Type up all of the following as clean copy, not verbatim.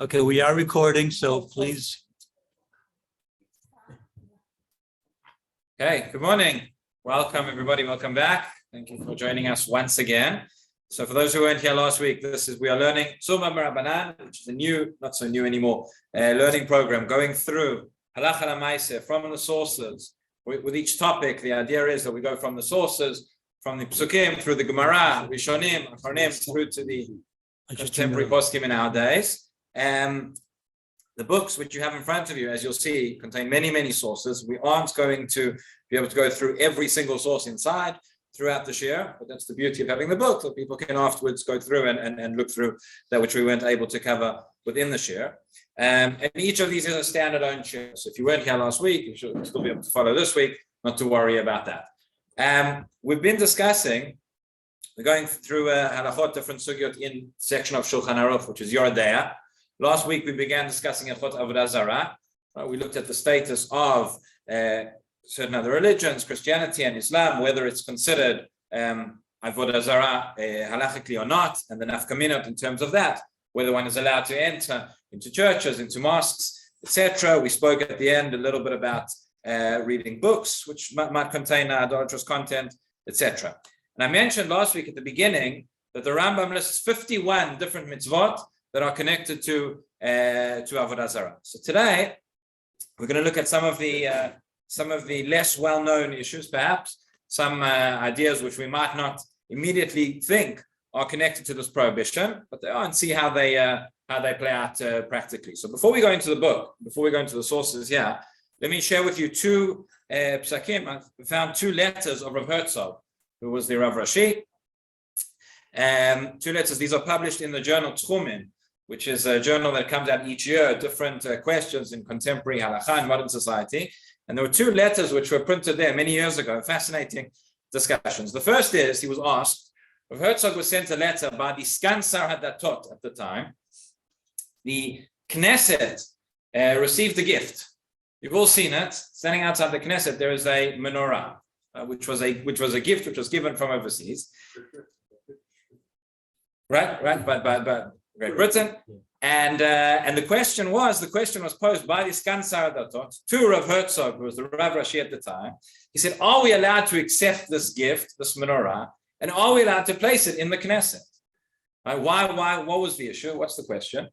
Okay, we are recording, so please. Okay, good morning. Welcome, everybody. Welcome back. Thank you for joining us once again. So for those who weren't here last week, we are learning Tzurba Marabanan, which is a new, not so new anymore, learning program going through Halacha L'Maaseh from the sources. With each topic, the idea is that we go from the sources, from the Psukim through the Gemara, Rishonim, Achronim, through to the contemporary poskim in our days. The books which you have in front of you, as you'll see, contain many, many sources. We aren't going to be able to go through every single source inside throughout the Shiur, but that's the beauty of having the book, that people can afterwards go through and look through that which we weren't able to cover within the Shiur. And each of these is a standalone Shiur. So if you weren't here last week, you should still be able to follow this week, not to worry about that. We've been discussing, we're going through halachot, different sugyot in section of Shulchan Aruch, which is Yoreh De'ah. Last week, we began discussing Hilchot Avoda Zara. We looked at the status of certain other religions, Christianity and Islam, whether it's considered Avoda Zara halachically or not, and the nafkaminot in terms of that, whether one is allowed to enter into churches, into mosques, etc. We spoke at the end a little bit about reading books, which might contain idolatrous content, etc. And I mentioned last week at the beginning that the Rambam lists 51 different mitzvot that are connected to Avodah Zara. So today we're going to look at some of the less well-known issues, perhaps some ideas which we might not immediately think are connected to this prohibition, but they are, and see how they play out practically. So before we go into the book, before we go into the sources here, let me share with you two psakim. I found two letters of Rav Herzog, who was the Rav Rashi. Two letters. These are published in the journal Tchumen, which is a journal that comes out each year, different questions in contemporary halakha and modern society. And there were two letters which were printed there many years ago, fascinating discussions. The first is, he was asked, Rav Herzog was sent a letter by the Sgan Tzar Hadatot at the time. The Knesset received a gift. You've all seen it. Standing outside the Knesset, there is a menorah, which was a gift which was given from overseas. Right, by Great Britain, and the question was posed by the Sgan Tzar Hadatot to Rav Herzog, who was the Rav Rashi at the time. He said, "Are we allowed to accept this gift, this menorah, and are we allowed to place it in the Knesset? Right? Why? What was the issue? What's the question?"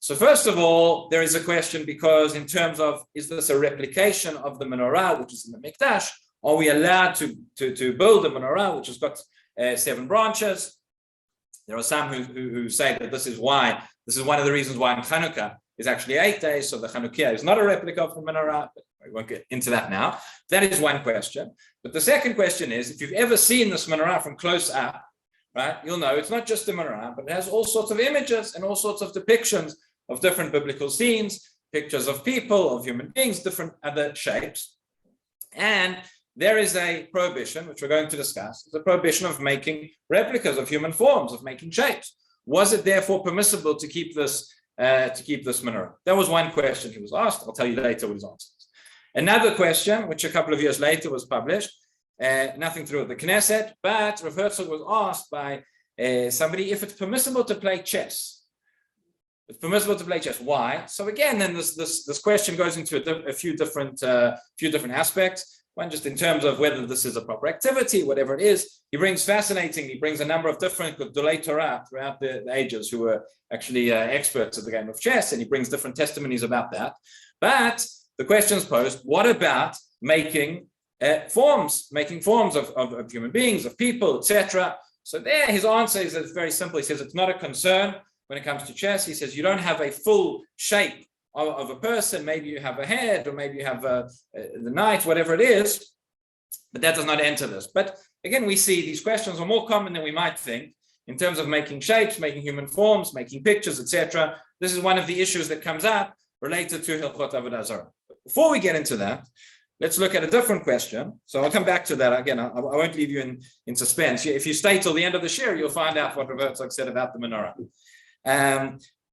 So first of all, there is a question because in terms of, is this a replication of the menorah which is in the Mikdash? Are we allowed to build a menorah which has got 7 branches? There are some who say that this is one of the reasons why in Chanukah is actually 8 days, so the Chanukiah is not a replica of the menorah, but we won't get into that now. That is one question. But the second question is, if you've ever seen this menorah from close up, right, you'll know it's not just a menorah, but it has all sorts of images and all sorts of depictions of different biblical scenes, pictures of people, of human beings, different other shapes. And there is a prohibition, which we're going to discuss, the prohibition of making replicas of human forms, of making shapes. Was it therefore permissible to keep this menorah? That was one question he was asked. I'll tell you later what his answer is. Another question, which a couple of years later was published, nothing to do with the Knesset, but Rav Herzog was asked by somebody if it's permissible to play chess. It's permissible to play chess. Why? So again, then this question goes into a few different aspects. One, just in terms of whether this is a proper activity, whatever it is. He brings a number of different Gedolei Torah throughout the ages who were actually experts at the game of chess, and he brings different testimonies about that. But the question is posed, what about making forms of human beings, of people, etc.? So there his answer is very simple. He says it's not a concern when it comes to chess. He says you don't have a full shape of a person. Maybe you have a head, or maybe you have the knight, whatever it is, but that does not enter this. But again, we see these questions are more common than we might think in terms of making shapes, making human forms, making pictures, etc. This is one of the issues that comes up related to Hilchot Avodah Zara. Before we get into that, let's look at a different question. So I'll come back to that again. I won't leave you in suspense. If you stay till the end of the Shiur, you'll find out what Rav Herzog said about the menorah.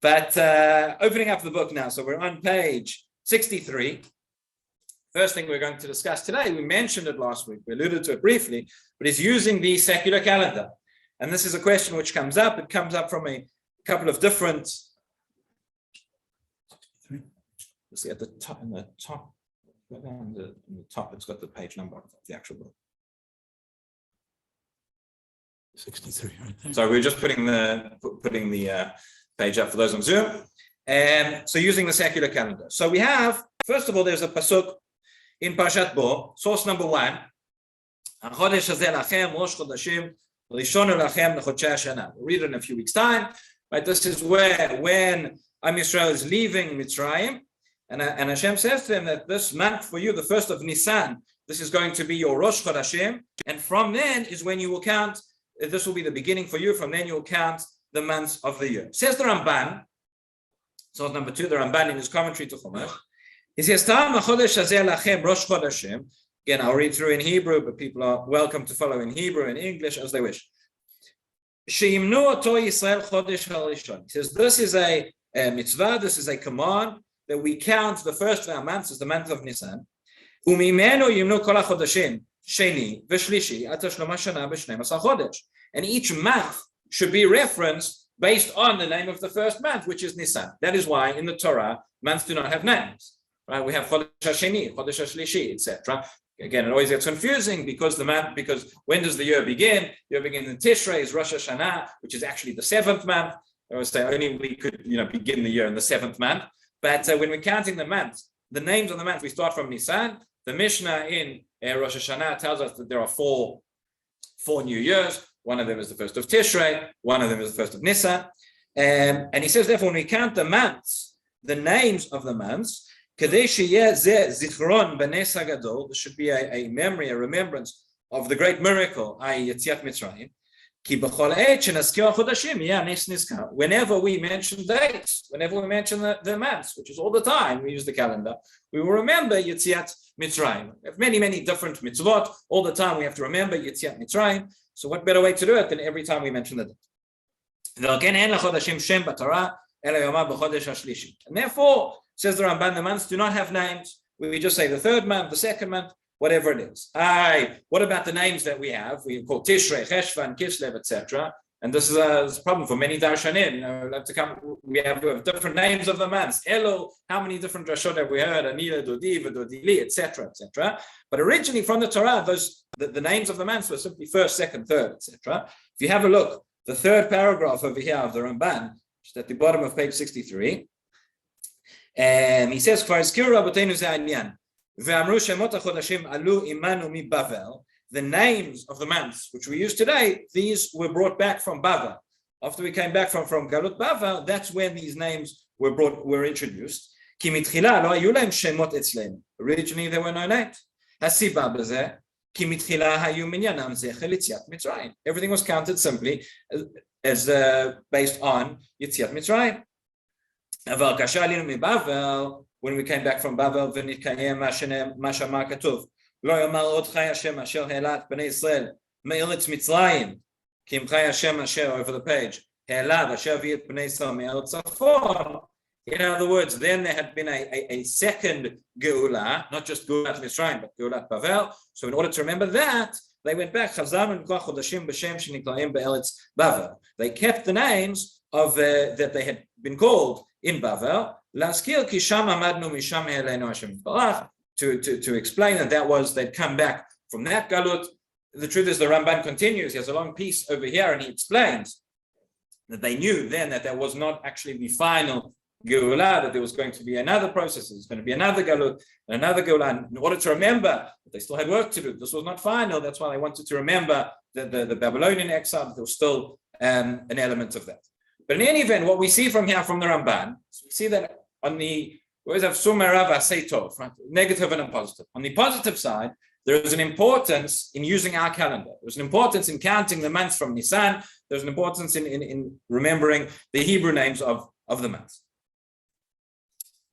But opening up the book now, so we're on page 63. First thing we're going to discuss today, we mentioned it last week, we alluded to it briefly, but it's using the secular calendar. And this is a question which comes up. It comes up from a couple of different. Let's see at the top. In the top, in the top, it's got the page number of the actual book. 63, right there. So we're just putting the page up for those on Zoom. And so using the secular calendar. So we have, first of all, there's a pasuk in Parshat Bo, source number 1. We'll read it in a few weeks' time. Right, this is where when Am Yisrael is leaving Mitzrayim, and Hashem says to them that this month for you, the first of Nisan, this is going to be your Rosh Chodashim, and from then is when you will count. This will be the beginning for you. From then you will count the months of the year. Says the Ramban. So number 2, the Ramban in his commentary to Chumash. He says, "Tam hachodesh hazeh lachem Rosh Chodashim." Again, I'll read through in Hebrew, but people are welcome to follow in Hebrew and English as they wish. Sheimnu oto Yisrael chodesh harishon. He says, this is a mitzvah, this is a command that we count the first of our months as the month of Nisan. Umimenu yimnu kol hachodashim sheni v'shlishi ata shloma shana b'shneim chodesh. And each month should be referenced based on the name of the first month, which is Nisan. That is why in the Torah, months do not have names. Right? We have Chodesh HaSheni, Chodesh HaShlishi, etc. Again, it always gets confusing because when does the year begin? The year begins in Tishrei, is Rosh Hashanah, which is actually the 7th month. I would say only we could, begin the year in the 7th month. But when we're counting the months, the names of the months, we start from Nisan. The Mishnah in Rosh Hashanah tells us that there are four new years. One of them is the 1st of Tishrei. One of them is the 1st of Nisan. And he says, therefore, when we count the months, the names of the months, there should be a memory, a remembrance of the great miracle, i.e. Yetziat Mitzrayim. Whenever we mention dates, whenever we mention the months, which is all the time, we use the calendar, we will remember Yetziat Mitzrayim. We have many, many different mitzvot. All the time we have to remember Yetziat Mitzrayim. So what better way to do it than every time we mention the date? And therefore, says the Ramban, the months do not have names. We just say the 3rd month, the 2nd month, whatever it is. What about the names that we have? We call Tishrei, Cheshvan, Kislev, etc. And this is a problem for many darshanim. We have different names of the months. Elo, how many different drashot have we heard? Anila, Dodi, Dodili, etc., etc. But originally from the Torah, the names of the months were simply 1st, 2nd, 3rd, etc. If you have a look, the 3rd paragraph over here of the Ramban, which is at the bottom of page 63, and he says, the names of the months which we use today, these were brought back from Bavel. After we came back from Galut Bavel, that's when these names were introduced. Originally there were no names. Everything was counted simply as based on Yetziat Mitzrayim. When we came back from Bavel, לא יאמר עוד חי השם אשר העלה את בני ישראל מארץ מצרים כי אם חי השם אשר, over the page, העלה ואשר הביא את בני ישראל מארץ צפון. In other words, then there had been a second Geula, not just Geulat Mitzrayim, but Geulat Bavel. So in order to remember that, they went back. They kept the names of that they had been called in Bavel. To explain that was they'd come back from that galut. The truth is the Ramban continues. He has a long piece over here and he explains that they knew then that there was not actually the final Geulah, that there was going to be another process, there's going to be another galut, and another Geulah. In order to remember that they still had work to do, this was not final. That's why they wanted to remember the Babylonian exile, that there was still an element of that. But in any event, what we see from here from the Ramban, we see that on the we always have sumerav aseitov, right? Negative and positive. On the positive side, there is an importance in using our calendar. There's an importance in counting the months from Nisan. There's an importance in remembering the Hebrew names of the months.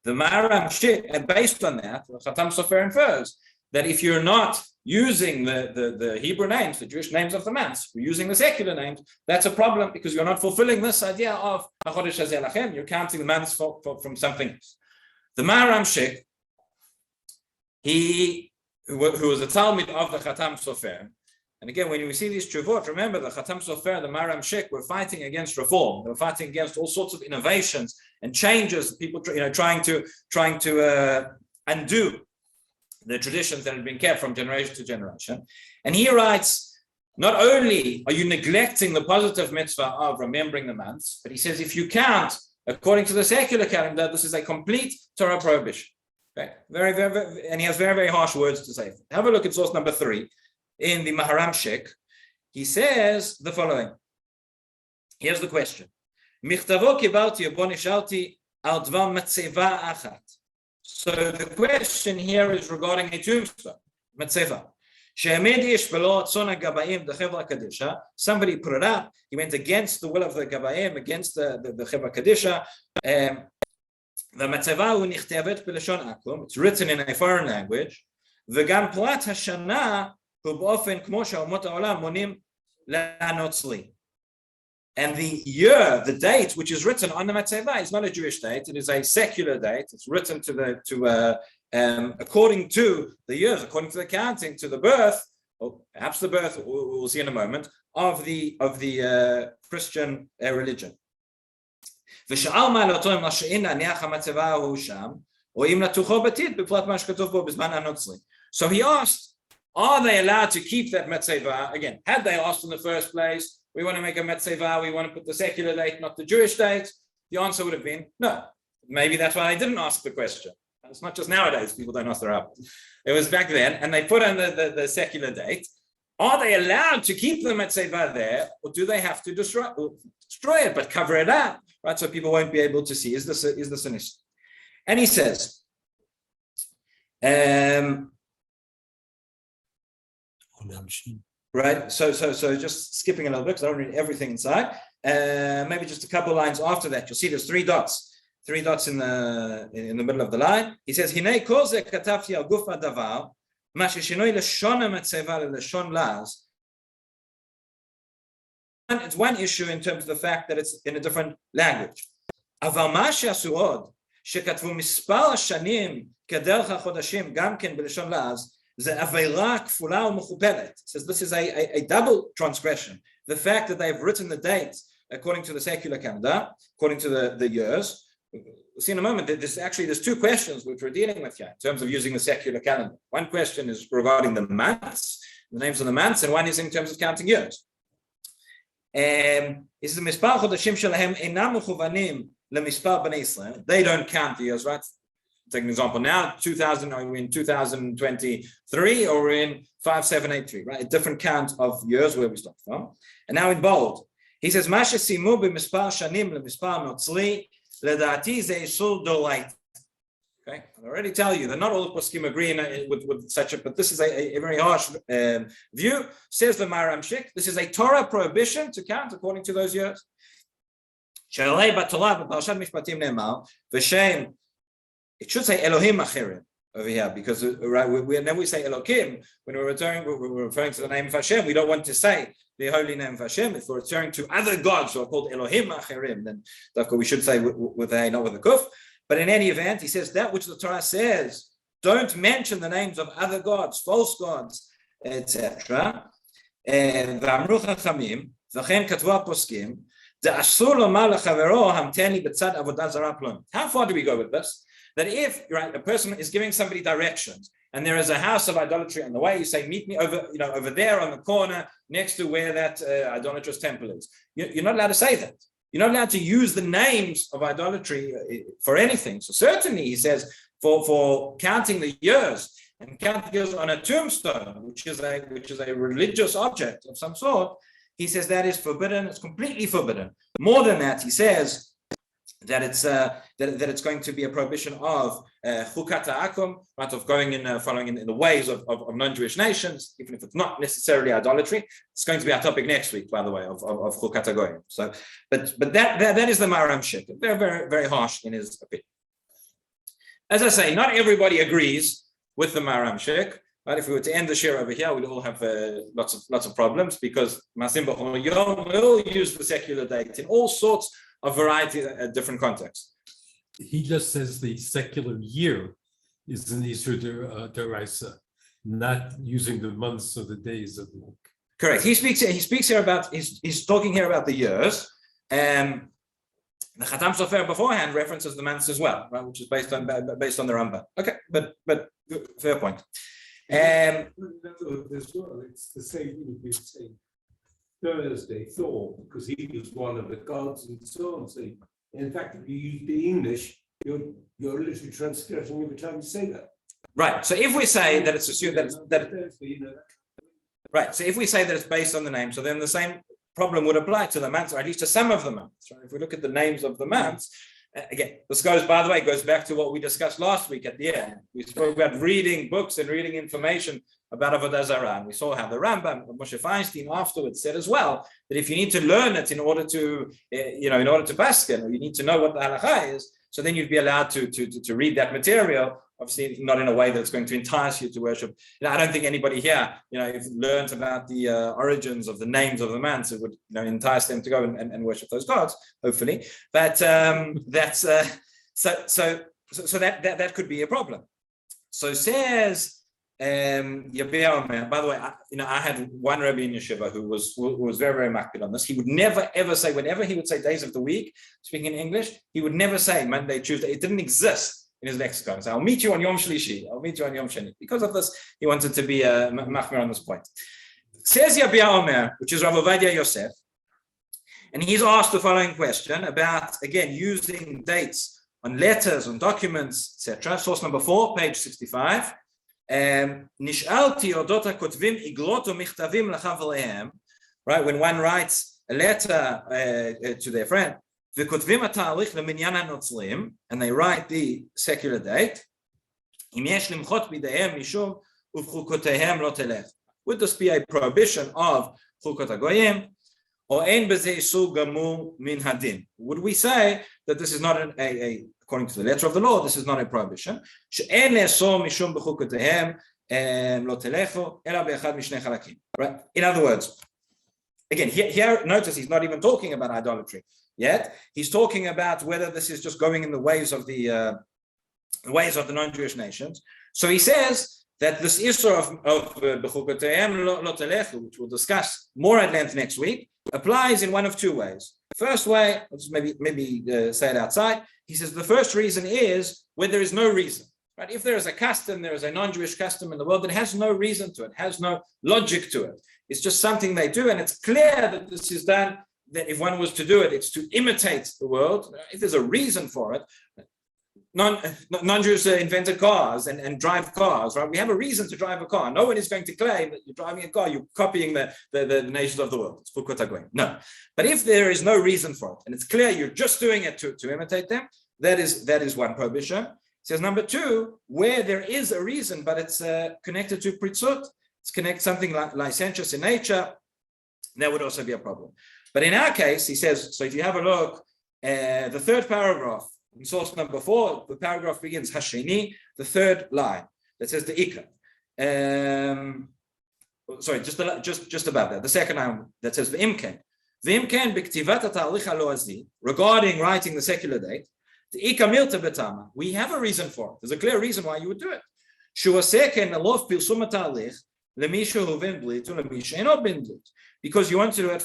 The Maharam Shik, and based on that, the Khatam Sofer infers that if you're not using the Hebrew names, the Jewish names of the months, you're using the secular names, that's a problem because you're not fulfilling this idea of HaChodesh Hazeh Lachem. You're counting the months from something else. The Maharam Shik, who was a Talmud of the Khatam Sofer, And again, when we see these tshuvot, remember the Chatam Sofer, the Maram Shik, were fighting against reform. They were fighting against all sorts of innovations and changes. People, trying to undo the traditions that had been kept from generation to generation. And he writes, not only are you neglecting the positive mitzvah of remembering the months, but he says, if you count according to the secular calendar, this is a complete Torah prohibition. Okay, very, very, very, and he has very, very harsh words to say. Have a look at source number 3 in the Maharam Shik. He says the following. Here's the question. Michtavo kibalti bo nishalti al dvar matzeva achat. So the question here is regarding a tombstone, matzeva. Somebody put it up. He went against the will of the Gabaim, against the Chevra Kadisha. The matzeva nichtavet b'lashon akum. It's written in a foreign language. V'gam plat hashana hu b'ofen kmo she'omot ha'olam monim la'notzli. And the year, the date, which is written on the matzeva, is not a Jewish date. It is a secular date. It's written according to the years, according to the counting, to the birth, or perhaps the birth, we'll see in a moment, of the Christian religion. So he asked, are they allowed to keep that matzeva? Again, had they asked in the first place, we want to make a matzeva, we want to put the secular date, not the Jewish date, the answer would have been no. Maybe that's why they didn't ask the question. It's not just nowadays, people don't ask their rabbis. It was back then, and they put on the secular date. Are they allowed to keep the matzeva there, or do they have to destroy it, but cover it up, right? So people won't be able to see. Is this an issue? And he says, right. So just skipping a little bit because I don't read everything inside. Maybe just a couple lines after that, you'll see there's 3 dots. 3 dots in the middle of the line. He says, "Hinei kol ze katavti al guf hadavar, ma sheshinoi lashon hamatzeva lelashon laz." And it's one issue in terms of the fact that it's in a different language. Aval ma she'asu od shekatvu mispar hashanim kederech hachodashim gam ken b'lashon laz ze aveira kfula u'mechupelet. Says this is a double transgression. The fact that they've written the dates according to the secular calendar, according to the years. We'll see in a moment that there's 2 questions which we're dealing with here in terms of using the secular calendar. One question is regarding the months, the names of the months, and one is in terms of counting years. They don't count the years, right? Take an example now, 2000, are we in 2023 or in 5783, right? A different count of years where we start from. And now in bold, he says, Masha simu b'mispar shanim l'mispar notzli. Okay, I already tell you that not all the poskim agree with such a, but this is a very harsh view. Says the Maram Shik, this is a Torah prohibition to count according to those years. It should say Elohim Achirim over here because right, whenever we say Elohim, when we're referring to the name of Hashem, we don't want to say the holy name of Hashem. If we're referring to other gods who are called Elohim Achirim, then we should say with a, not with a kuf. But in any event, he says that which the Torah says, don't mention the names of other gods, false gods, etc. And V'amru Chachamim, V'chen Katva Poskim, De'asur lomar lechavero hamteni b'tzad avoda Zara plum. How far do we go with this? That if a person is giving somebody directions and there is a house of idolatry on the way, you say, meet me over there on the corner next to where that idolatrous temple is. You're not allowed to say that. You're not allowed to use the names of idolatry for anything. So certainly, he says, for counting the years and counting years on a tombstone, which is a religious object of some sort, he says that is forbidden. It's completely forbidden. More than that, he says that it's going to be a prohibition of chukat ha'akum, right, of going in following in the ways of non-Jewish nations, even if it's not necessarily idolatry. It's going to be our topic next week, by the way, of chukat ha'goyim. So, but that is the Maram Shik. Very, very, very harsh in his opinion. As I say, not everybody agrees with the Maram Shik. Right? If we were to end the share over here, we'd all have lots of problems because Masim B'chol Yom will use the secular date in all sorts of variety of different contexts. He just says the secular year is an Isur Deraisa, not using the months or the days of the week. Correct. He speaks here about, he's talking here about the years. The Khatam Sofer beforehand references the months as well, right, which is based on the Rambam. Okay, but fair point. As well, it's the same thing we say Thursday, Thor, because he was one of the gods and so on. So in fact, if you use the English, you're literally transgressing every time you say that. Right. So if we say that it's assumed that Thursday, you know, right. So if we say that it's based on the name, so then the same problem would apply to the months, or at least to some of the months. Right? If we look at the names of the months, again, this goes back to what we discussed last week at the end. We spoke about reading books and reading information about Avoda Zara, and we saw how the Rambam, Moshe Feinstein, afterwards said as well that if you need to learn it in order to, in order to paskin, or you need to know what the halacha is, so then you'd be allowed to read that material. Obviously, not in a way that's going to entice you to worship. I don't think anybody here, if learns about the origins of the names of the months, it would entice them to go and worship those gods. Hopefully, but that's so that could be a problem. So says Yabir Omer. By the way, I had one Rebbe in Yeshiva who was very, very makpid on this. He would never ever say, whenever he would say days of the week, speaking in English, he would never say Monday, Tuesday. It didn't exist in his lexicon. So I'll meet you on Yom Shlishi. I'll meet you on Yom Sheni. Because of this, he wanted to be machmir on this point. Says Yabir Omer, which is Rav Ovadia Yosef, and he's asked the following question about, again, using dates on letters, on documents, etc. Source number 4, page 65. Nish'alti odot hakotvim iglot u'michtavim lachav alehem. Right, when one writes a letter to their friend, וכותבים התאריך למניין הנוצרים, and they write the secular date, אם יש למחות בידיהם משום ובחוקותיהם לא תלך. Would this be a prohibition of חוקות הגויים, או אין בזה איסור גמור מן הדין? Would we say that this is not according to the letter of the law, this is not a prohibition, שאין לאסור משום בחוקותיהם לא תלכו, אלא באחד משני חלקים. Right? In other words, again, here notice he's not even talking about idolatry. Yet he's talking about whether this is just going in the ways of the non-Jewish nations. So he says that this issue of b'chukotayim lo telechu, which we'll discuss more at length next week, applies in one of two ways. First way, I'll just maybe say it outside. He says the first reason is where there is no reason. Right? If there is a custom, there is a non-Jewish custom in the world that has no reason to it, has no logic to it. It's just something they do, and it's clear that this is done. That if one was to do it, it's to imitate the world. If there's a reason for it, non-Jews invented cars and drive cars, right? We have a reason to drive a car. No one is going to claim that you're driving a car, you're copying the nations of the world. It's Fukot HaGoyim. No. But if there is no reason for it, and it's clear you're just doing it to imitate them, that is one prohibition. It says number 2, where there is a reason, but it's connected to pritzut, it's connected something like licentious in nature, that would also be a problem. But in our case, he says, so if you have a look, the third paragraph, in source number 4, the paragraph begins, Hasheni, the third line, that says the Ikra. Sorry, just about that. The second line that says the Imken. The Imken, b'ktivat ha'ta'arich ha'lo'azi, regarding writing the secular date, the Ikra milta betama. We have a reason for it. There's a clear reason why you would do it. Shu'aseken alof pilsum ha'ta'arich, lemishu hu bin blit, u'lemishu eno bin blit. Because you want to do it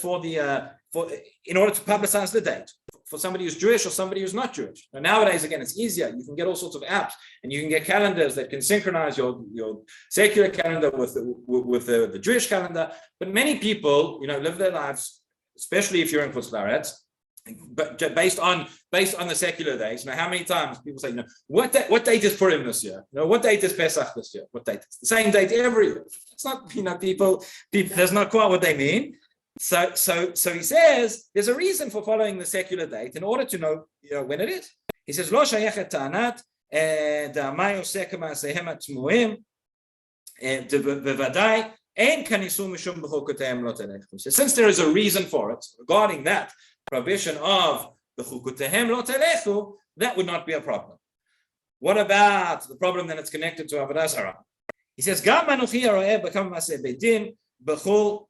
in order to publicize the date for somebody who's Jewish or somebody who's not Jewish. Now, nowadays, again, it's easier. You can get all sorts of apps, and you can get calendars that can synchronize your secular calendar with the Jewish calendar. But many people, live their lives, especially if you're in Chutz La'aretz, but based on the secular days. How many times people say, what date is Purim this year? What date is Pesach this year? What date? It's the same date every year. It's not, people, that's not quite what they mean. So he says there's a reason for following the secular date in order to know, when it is. He says, Lo shayechet ta'anat da'amay osek ma'asehem atmuim bevadai ein kanisu mishum b'chukotayim lo telechu. So since there is a reason for it regarding that prohibition of the b'chukotayim lo telechu, that would not be a problem. What about the problem that it's connected to Avodah Zara? He says, Gam anuchi haroeh b'kam ma'aseh beit din b'chul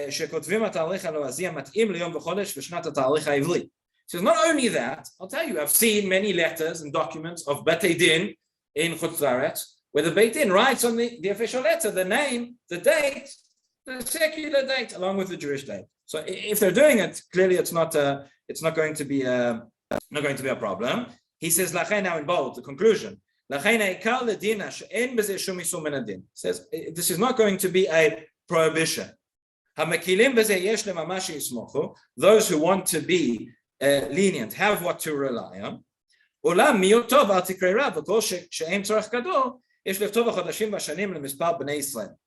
שכותבים התאריך הלועזי המתאים ליום וחודש ושנת התאריך העברי. So not only that, I'll tell you, I've seen many letters and documents of Batei Din in Chutz La'aretz, where the Beit Din writes on the official letter the name, the date the secular date along with the Jewish date. So if they're doing it, clearly it's not going to be a problem. He says, now in bold, the conclusion. Says this is not going to be a prohibition. Those who want to be lenient have what to rely on.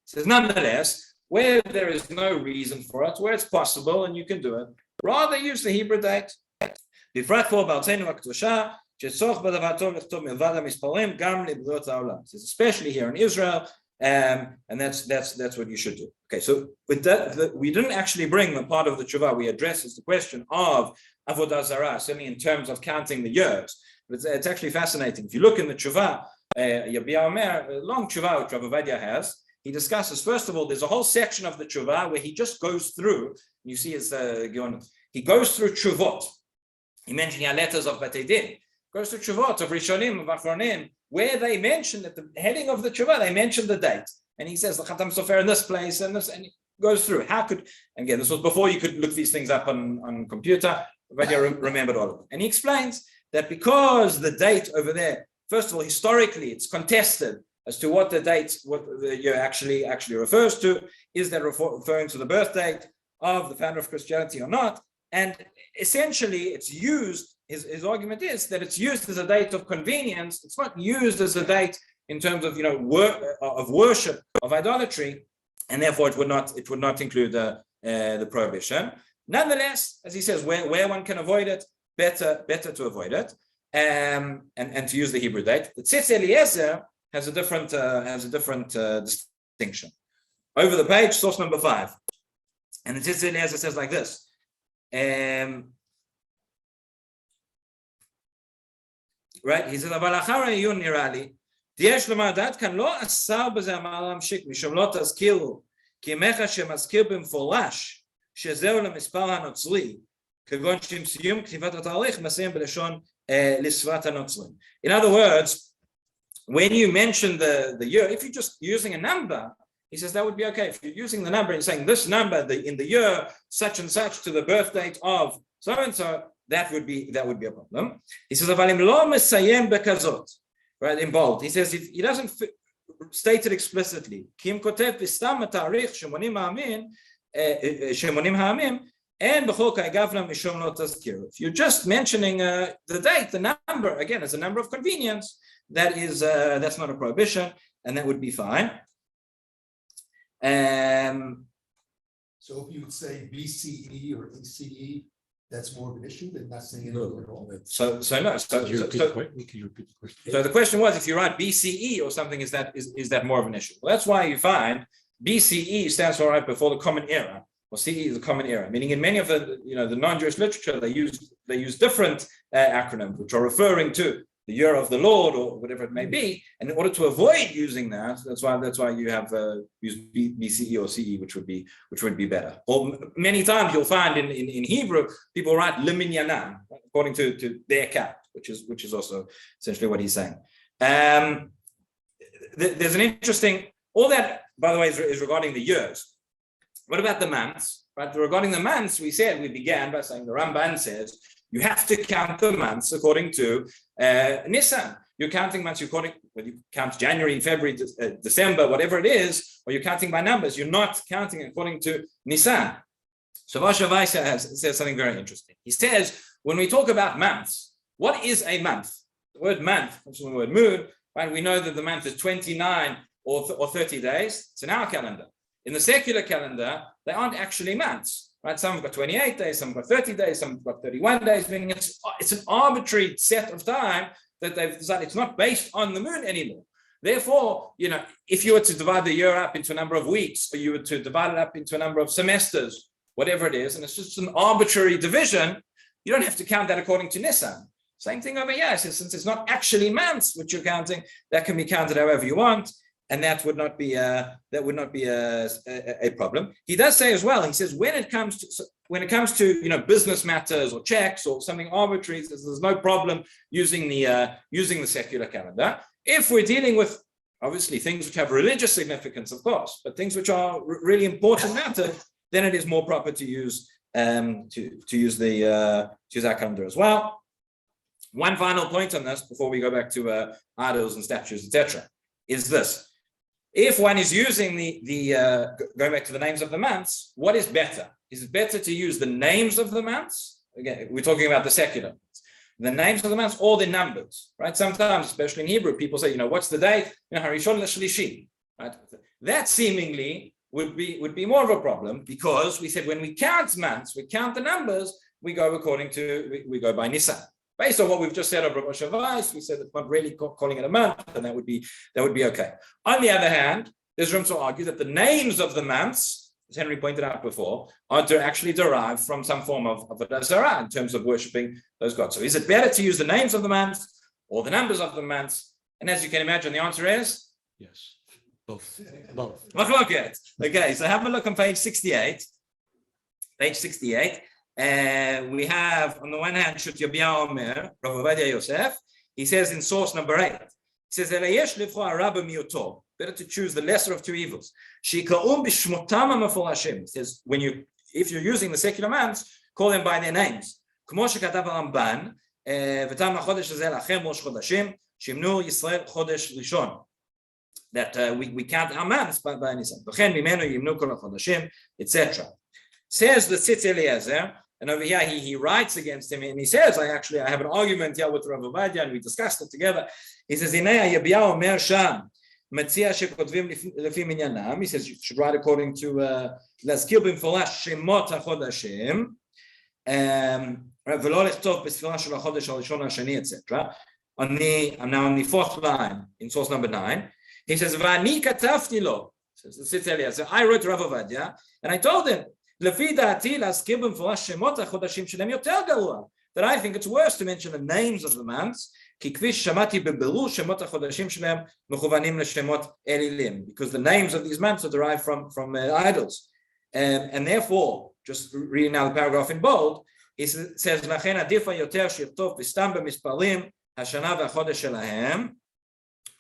Says nonetheless, where there is no reason for it, where it's possible and you can do it, rather use the Hebrew date. Especially here in Israel, and that's what you should do. Okay, so with that, we didn't actually bring the part of the tshuva we address is the question of Avoda Zara, certainly in terms of counting the years. But it's actually fascinating. If you look in the tshuva, Yabia Omer, a long tshuva which Rabbi Avoda has, he discusses, first of all, there's a whole section of the tshuva where he just goes through, you see it's he goes through tshuvot. He mentioned here letters of Batei Din, goes through tshuvot of Rishonim, of Achronim, where they mention at the heading of the tshuva, they mention the date. And he says, L'chatam Sofer in this place, and this, and he goes through. How could, and again, this was before you could look these things up on computer, but you remembered all of it. And he explains that because the date over there, first of all, historically, it's contested as to what the date, what the year actually refers to. Is that referring to the birth date of the founder of Christianity or not? And essentially, it's used, his argument is that it's used as a date of convenience. It's not used as a date in terms of, of worship, of idolatry, and therefore it would not include the prohibition. Nonetheless, as he says, where one can avoid it, better to avoid it, and to use the Hebrew date. The Tzitz Eliezer has a different distinction. Over the page, source number 5, and the Tzitz Eliezer says like this. Right, he says, אבל אחר העיון נראה לי, יש לומר דעת כאן לא אסר בזה אמר להמשיך, משום לא תזכירו, כי ימיך שמזכיר במפורש, שזהו למספר הנוצרי, כגון שעם סיום כתיבת התאריך, מסיים בלשון לשפת הנוצרים. In other words, when you mention the year, if you're just using a number, he says that would be okay. If you're using the number and saying this number in the year such and such to the birth date of so and so, that would be a problem. He says, אבל אם לא מסיים בכזאת, right, in bold. He says if he doesn't state it explicitly, כי אם כותב בסתם התאריך 80 העמים, אין בחוק הגבלה משום לא תזכיר. If you're just mentioning the date, the number, again, as a number of convenience, that's not a prohibition, and that would be fine. So if you would say BCE or ECE, that's more of an issue than not saying anything at all. So the question was, if you write BCE or something, is that more of an issue? Well, that's why you find BCE stands for right before the Common Era, or CE is the Common Era. Meaning, in many of the the non-Jewish literature, they use different acronyms which are referring to the year of the Lord or whatever it may be. And in order to avoid using that, that's why you have used BCE or CE, which would be better. Or many times you'll find in Hebrew people write Liminyanan according to their count, which is also essentially what he's saying. There's an interesting, all that, by the way, is regarding the years. What about the months? Right? Regarding the months, we began by saying the Ramban says you have to count the months according to Nisan. You're counting months whether you count January, February, December, whatever it is, or you're counting by numbers. You're not counting according to Nisan. So Vasha Vaisa says something very interesting. He says, when we talk about months, what is a month? The word month comes from the word moon, right? We know that the month is 29 or 30 days. It's in our calendar. In the secular calendar, they aren't actually months, right? Some have got 28 days, some have got 30 days, some have got 31 days, meaning it's an arbitrary set of time that they've decided. It's not based on the moon anymore. Therefore, if you were to divide the year up into a number of weeks, or you were to divide it up into a number of semesters, whatever it is, and it's just an arbitrary division, you don't have to count that according to Nisan. Same thing over here. So since it's not actually months which you're counting, that can be counted however you want. And that would not be a problem. He does say as well. He says when it comes to business matters or checks or something arbitrary, there's no problem using the secular calendar. If we're dealing with obviously things which have religious significance, of course, but things which are really important matter, then it is more proper to use use our calendar as well. One final point on this before we go back to idols and statues, etc., is this: if one is using going back to the names of the months, what is better? Is it better to use the names of the months? Again, we're talking about the secular months. The names of the months or the numbers, right? Sometimes, especially in Hebrew, people say, what's the date? Harishon l'shlishi, right? That seemingly would be more of a problem, because we said when we count months, we count the numbers, we go we go by Nisan. Based on what we've just said of Rosh Hashanah, we said that we're not really calling it a month, and that would be okay. On the other hand, there's room to argue that the names of the months, as Henry pointed out before, are to actually derive from some form of Avoda Zara in terms of worshipping those gods. So is it better to use the names of the months or the numbers of the months? And as you can imagine, the answer is Yes, both. Okay, so have a look on page 68. Page 68. We have, on the one hand, Shut Yabia Omer, Rav Ovadia Yosef. He says in source number 8, he says, better to choose the lesser of two evils. He says, if you're using the secular months, call them by their names. That we count our months by Nisan, etc. Says the Tzitz Eliezer, and over here he writes against him, and he says, I have an argument here with Rav Ovadia, and we discussed it together. He says, he says you should write according to להזכיר במפורש שמות החודשים, ולא לכתוב בספירה של החודש הראשון השני, etc. I'm now on the 4th line in source number 9. He says, ואני כתבתי לו, says the Tzitz Eliezer, I wrote Rav Ovadia, and I told him, לפי דעתי להזכיר במפורש שמות החודשים שלהם יותר גרוע, that I think it's worse to mention the names of the months, כי כפי ששמעתי בבירור שמות החודשים שלהם מכוונים לשמות אלילים, because the names of these months are derived from idols. And therefore, just reading now the paragraph in bold, it says, לכן עדיף יותר שיכתוב בסתם במספרים השנה והחודש שלהם,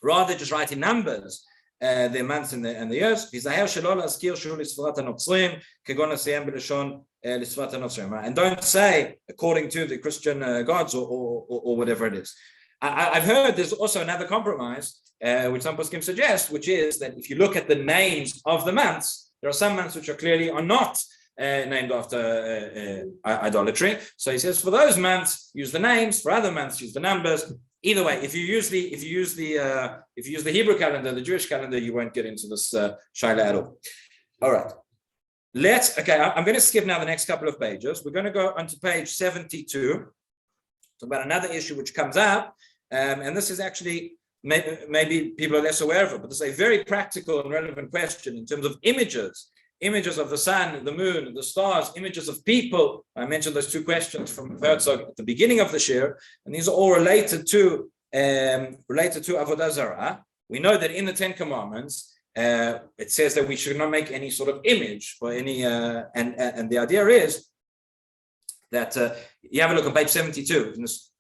rather just writing numbers, the months and the years, ויזהר שלא להזכיר שהוא לספרת הנוצרים, כגון לסיים בלשון לספרת הנוצרים, and don't say according to the Christian gods or whatever it is. I've heard there's also another compromise, which some poskim suggest, which is that if you look at the names of the months, there are some months which are clearly not named after idolatry. So he says for those months use the names, for other months use the numbers. Either way, if you use the Hebrew calendar, the Jewish calendar, you won't get into this shaila at all. All right. I'm going to skip now the next couple of pages. We're going to go onto page 72. It's about another issue which comes up, and this is actually maybe people are less aware of it, but this is a very practical and relevant question in terms of images of the sun, the moon, the stars, images of people. I mentioned those two questions from Herzog at the beginning of the Shiur, and these are all related to Avoda Zara. We know that in the 10 Commandments, it says that we should not make any sort of image for any, and the idea is that you have a look on page 72 in this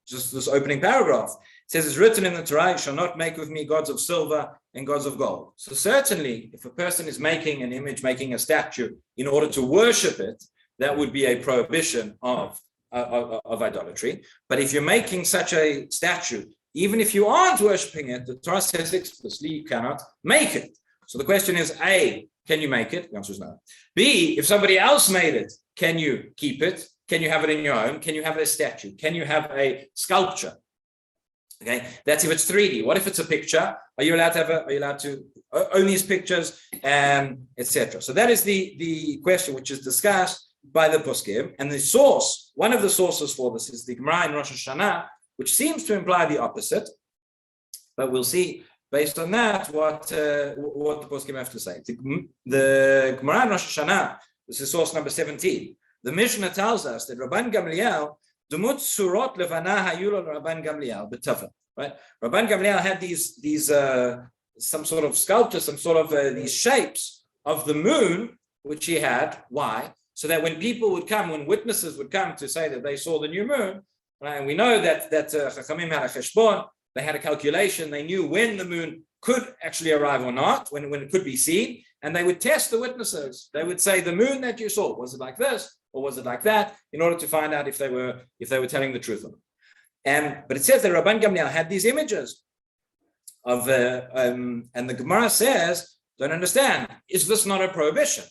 opening paragraph. It says it's written in the Torah, you shall not make with me gods of silver and gods of gold. So certainly, if a person is making an image, making a statue in order to worship it, that would be a prohibition of idolatry. But if you're making such a statue, even if you aren't worshiping it, the Torah says explicitly you cannot make it. So the question is, A, can you make it? The answer is no. B, if somebody else made it, can you keep it? Can you have it in your home? Can you have a statue? Can you have a sculpture? Okay, that's if it's 3D. What if it's a picture? Are you allowed to own these pictures, etc.? So that is the question which is discussed by the poskim. And the source, one of the sources for this is the Gemara in Rosh Hashanah, which seems to imply the opposite. But we'll see based on that what the poskim have to say. The Gemara in Rosh Hashanah, this is source number 17. The Mishnah tells us that Rabban Gamliel, Dumut Surot Levana Hayulon Rabban Gamliel, B'Tava, right? Rabban Gamliel had these some sort of sculpture, some sort of these shapes of the moon, which he had. Why? So that when people would come, when witnesses would come to say that they saw the new moon, right? And we know that Chachamim had a cheshbon, they had a calculation, they knew when the moon could actually arrive or not, when it could be seen, and they would test the witnesses. They would say, the moon that you saw, was it like this or was it like that, in order to find out if they were telling the truth or not. But it says that Rabban Gamliel had these images of, and the Gemara says, don't understand, is this not a prohibition?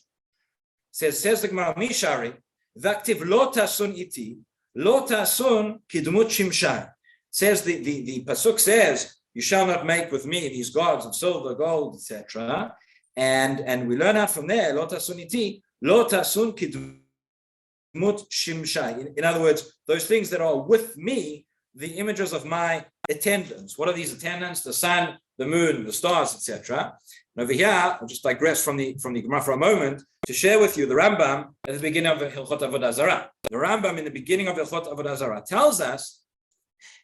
Says the Gemara, Mishari, Vaktiv lo tasun iti, lo tasun kidmut shimshai. Says the pasuk says, you shall not make with me these gods of silver, gold, etc. And we learn out from there, lo tasun iti, lo tasun kidmut shimshai. In other words, those things that are with me, the images of my attendants. What are these attendants? The sun, the moon, the stars, etc. And over here, I'll just digress from the Gemara for a moment to share with you the Rambam at the beginning of Hilchot Avoda Zara. The Rambam in the beginning of Hilchot Avoda Zara tells us,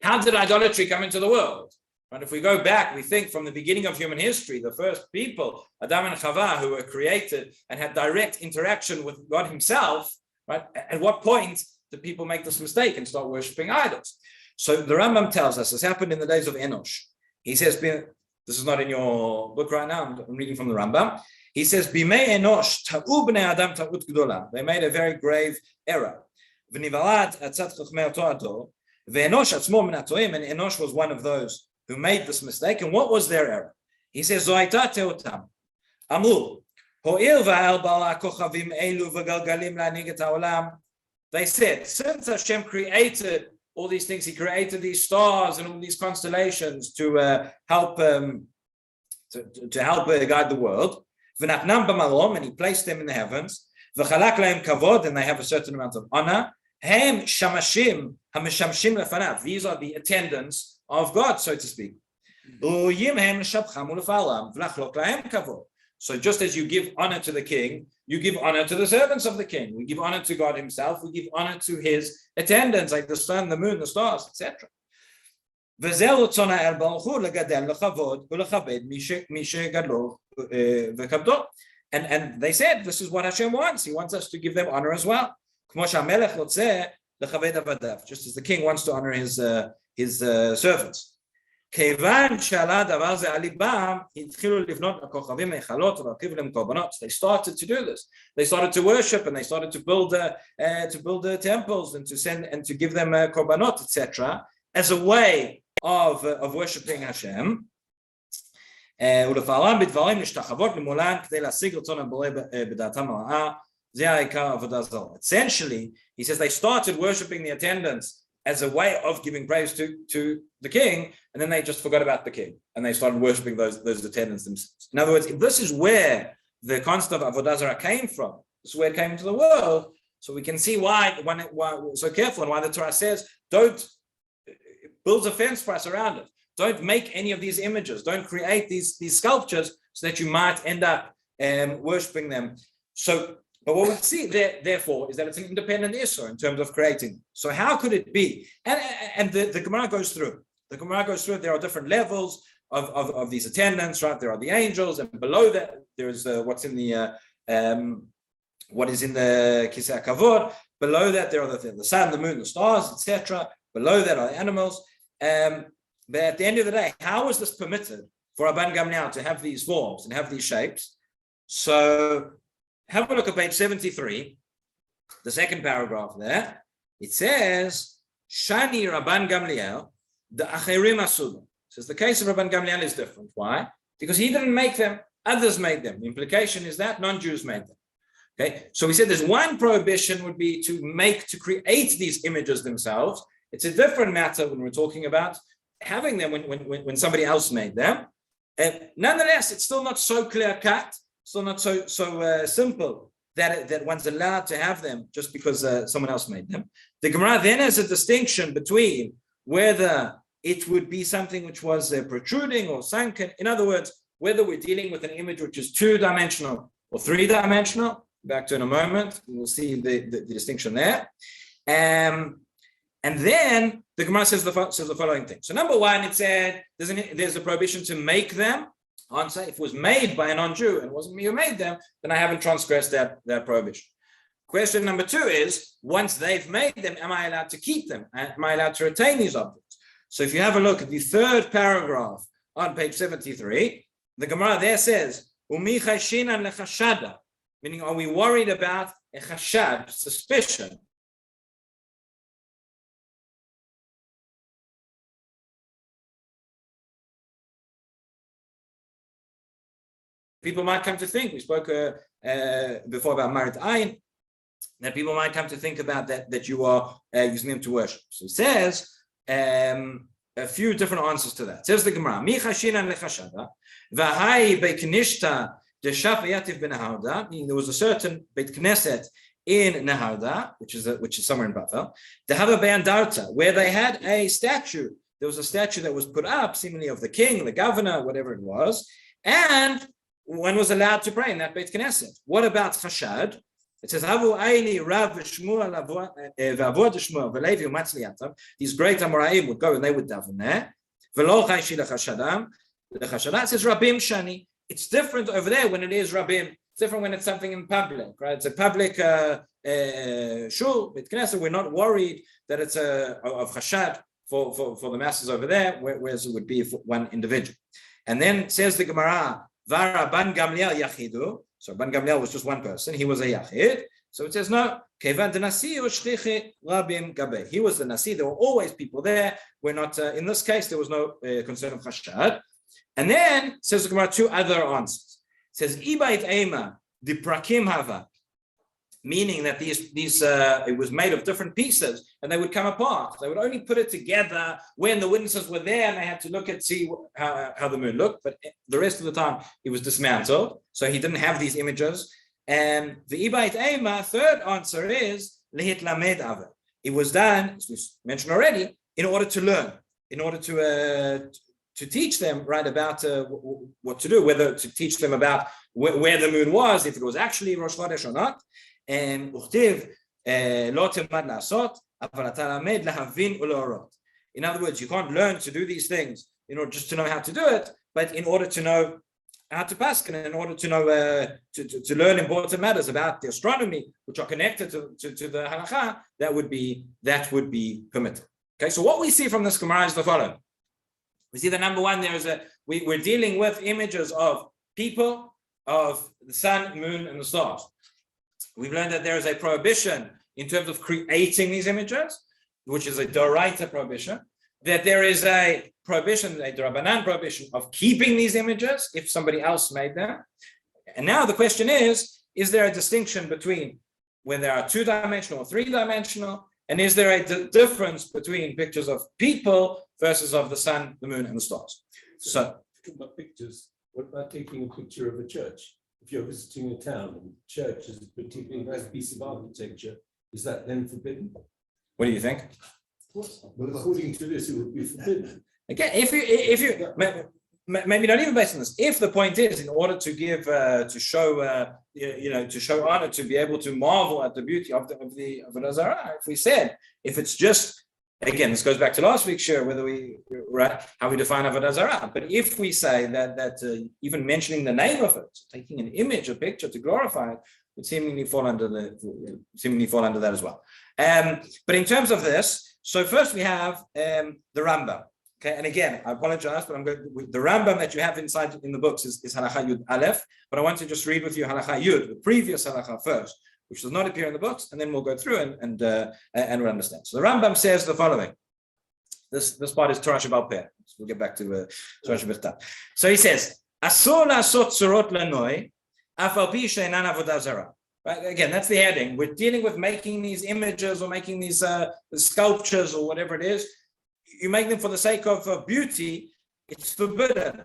how did idolatry come into the world? And if we go back, we think from the beginning of human history, the first people, Adam and Chava, who were created and had direct interaction with God himself, right? At what point did people make this mistake and start worshipping idols? So the Rambam tells us this happened in the days of Enosh. He says, this is not in your book right now, I'm reading from the Rambam. He says, Bimei Enosh ta'u bnei Adam ta'ut gdola. They made a very grave error. V'nivalad atzat chachmei oto ador. Ve'enosh atzmo min hatoim, and Enosh was one of those who made this mistake. And what was their error? He says, Zo hayta teotam. Amru, ho'il va'al bala kochavim elu v'galgalim la'anig et ha'olam. They said, since Hashem created all these things, he created these stars and all these constellations to help guide the world. And he placed them in the heavens. And they have a certain amount of honor. These are the attendants of God, so to speak. So just as you give honor to the king, you give honor to the servants of the king. We give honor to God himself. We give honor to his attendants, like the sun, the moon, the stars, etc. And they said, this is what Hashem wants. He wants us to give them honor as well. Just as the king wants to honor his servants. They started to do this. They started to worship, and they started to build the temples and to give them korbanot, etc., as a way of worshiping Hashem. Essentially, he says they started worshiping the attendants as a way of giving praise to the king, and then they just forgot about the king, and they started worshiping those attendants themselves. In other words, this is where the concept of Avodah Zara came from. This is where it came into the world. So we can see why we're so careful, and why the Torah says, don't build a fence for us around it. Don't make any of these images. Don't create these sculptures so that you might end up worshiping them. But what we see therefore, is that it's an independent issur in terms of creating. So how could it be? And the Gemara goes through. The Gemara goes through. There are different levels of these attendants, right? There are the angels, and below that there is what is in the Kisei HaKavod. Below that there are the sun, the moon, the stars, etc. Below that are the animals. But at the end of the day, how is this permitted for Rabban Gamliel to have these forms and have these shapes? So have a look at page 73, the second paragraph there. It says, Shani Rabban Gamliel, the Acherim Asuda. Says the case of Rabban Gamliel is different. Why? Because he didn't make them, others made them. The implication is that non-Jews made them. Okay, so we said there's one prohibition would be to create these images themselves. It's a different matter when we're talking about having them when somebody else made them. Nonetheless, it's still not so clear-cut, still not so simple that one's allowed to have them just because someone else made them. The Gemara then has a distinction between whether it would be something which was protruding or sunken. In other words, whether we're dealing with an image which is two-dimensional or three-dimensional. Back to in a moment, we'll see the distinction there. And then the Gemara says the following thing. So number one, it said there's a prohibition to make them. Answer: if it was made by a non-Jew and it wasn't me who made them, then I haven't transgressed that prohibition. Question number two is, once they've made them, am I allowed to keep them? Am I allowed to retain these objects? So if you have a look at the third paragraph on page 73, the Gemara there says, Umi chashinan lechashada, meaning, are we worried about a chashad, suspicion? People might come to think, we spoke before about Marit Ayin, that people might come to think about that you are using them to worship. So it says a few different answers to that. It says the Gemara, Mi chashinan lechashada, v'hai be'knishta deshav yativ b'Nehardea, meaning there was a certain Beit Knesset in Nehardea, which is somewhere in Bethel, dehava be'andarta, where they had a statue. There was a statue that was put up, seemingly of the king, the governor, whatever it was, and one was allowed to pray in that Beit Knesset. What about chashad? It says, Havu Aini Rav Shmuel Avoda Shmuel V'Levi U'Matzliyatam. These great Amoraim would go and they would daven there. V'lo chayshi lechashadam. Lechashadam says Rabim Shani. It's different over there when it is Rabim. It's different when it's something in public, right? It's a public shul, Beit Knesset. We're not worried that it's of chashad for the masses over there, whereas it would be for one individual. And then says the Gemara, Zara ban Gamliel Yachidu. So Ban Gamliel was just one person. He was a Yachid. So it says no. Kevan de Nasi Ushchichi Rabim Gabe. He was the Nasi. There were always people there. We're not in this case. There was no concern of chashad. And then says the Gemara two other answers. It says Ibait Ema the Prakim Hava, meaning that these it was made of different pieces and they would come apart. They would only put it together when the witnesses were there and they had to look at see how the moon looked. But the rest of the time it was dismantled, so he didn't have these images. And the Ibait Ema, third answer is Lehit Lamed Ava. It was done, as we mentioned already, in order to learn, in order to teach them right about what to do, whether to teach them about where the moon was, if it was actually Rosh Chodesh or not. And in other words, you can't learn to do these things just to know how to do it, but in order to know how to paskin, in order to know to learn important matters about the astronomy, which are connected to the halakha, that would be permitted. Okay, so what we see from this Gemara is the following. We see that number one, we're dealing with images of people, of the sun, moon, and the stars. We've learned that there is a prohibition in terms of creating these images, which is a Doraita prohibition, that there is a prohibition, a D'Rabbanan prohibition of keeping these images if somebody else made them. And now the question is there a distinction between when they are two-dimensional or three-dimensional, and is there a difference between pictures of people versus of the sun, the moon, and the stars? So, about pictures, what about taking a picture of a church? If you're visiting a town and church is a particularly nice piece of architecture, is that then forbidden? what do you think? Well, according to this, it would be forbidden. Again, if you maybe not even based on this, if the point is in order to give to show honor, to be able to marvel at the beauty of the Zara, if we said if it's just, again, this goes back to last week's share, whether how we define Avoda Zara. But if we say that even mentioning the name of it, taking an image, a picture to glorify it, would seemingly fall under that as well. But in terms of this, so first we have the Rambam. Okay, and again, I apologize, but the Rambam that you have inside in the books is Halakha Yud Aleph, but I want to just read with you Halakha Yud, the previous Halakha first, which does not appear in the books, and then we'll go through and we'll understand. So the Rambam says the following. This part is Torah Shebal Peh. So we'll get back to Torah Shebal. So he says, Asur la'asot tzurot lanoi, af al pi she'enan avodah zara. Right? Again, that's the heading. We're dealing with making these images or making these sculptures or whatever it is. You make them for the sake of beauty, it's forbidden.